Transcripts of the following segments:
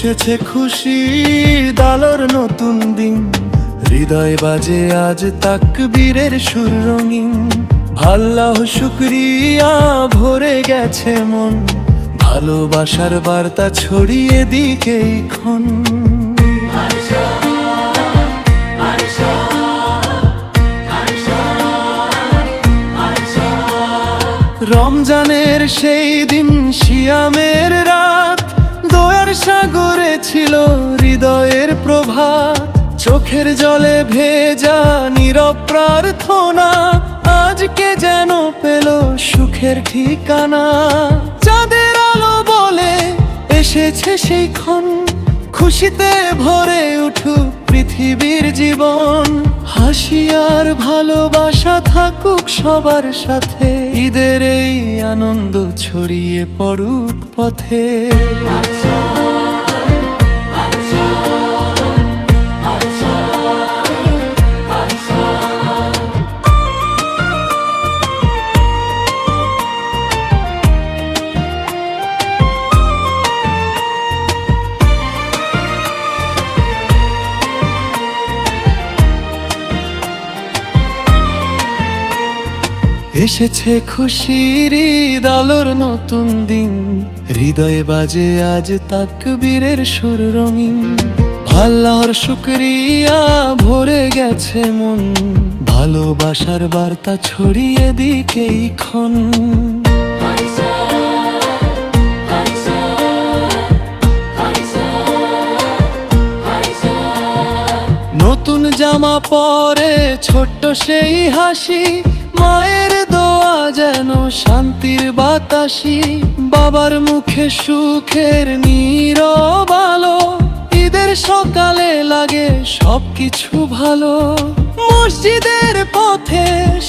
এসেছে খুশির আলোর নতুন দিন, হৃদয় বাজে আজ তাকবীরের সুর রঙিন। আল্লাহ শুকরিয়া ভরে গেছে মন, ভালোবাসার বার্তা ছড়িয়ে দিকে ক্ষণ। রমজানের সেই দিন, সিয়ামের রাত, দয়ার সাগরে ছিল হৃদয়ের প্রভাত। চোখের জলে ভেজা নীরব প্রার্থনা, আজকে যেন পেল সুখের ঠিকানা। চাঁদের আলো বলে এসেছে সেই ক্ষণ, খুশিতে ভরে উঠুক পৃথিবীর জীবন। হাসি আর ভালোবাসা থাকুক সবার সাথে, ঈদের এই আনন্দ ছড়িয়ে পড়ুক পথে। এসেছে খুশির ঈদ আলোর নতুন দিন, হৃদয়ে বাজে আজ তাকবীরের সুর রঙিন। আল্লাহর শুকরিয়া ভরে গেছে মন, ভালোবাসার বার্তা ছড়িয়ে দিকে ক্ষণ। নতুন জামা পরে ছোট্ট সেই হাসি, মায়ের দোয়া যেন শান্তির বাতাসি। বাবার মুখে সুখের নীরব আলো, ঈদের সকালে লাগে সবকিছু ভালো। মসজিদের পথে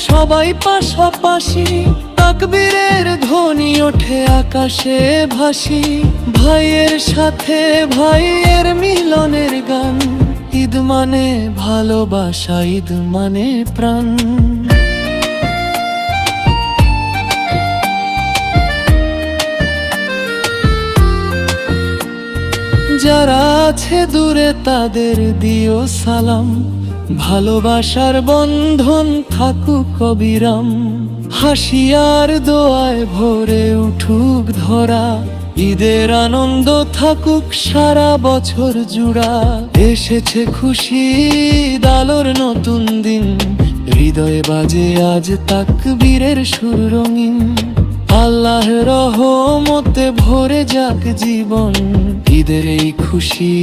সবাই পাশাপাশি, তাকবীরের ধ্বনি ওঠে আকাশে ভাসি। ভাইয়ের সাথে ভাইয়ের মিলনের গান, ঈদ মানে ভালোবাসা, ঈদ মানে প্রাণ। যারা আছে দূরে তাদের দিও সালাম, ভালোবাসার বন্ধন থাকুক অবিরাম। হাসি আর দোয়ায় ভরে উঠুক ধরা, ঈদের আনন্দ থাকুক সারা বছর জুড়া। এসেছে খুশির আলোর নতুন দিন, হৃদয়ে বাজে আজ তাকবীরের সুর রঙিন। আল্লাহর রহমতে ভরে যাক জীবন, ঈদের এই খুশি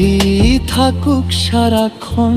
থাকুক সারাক্ষণ।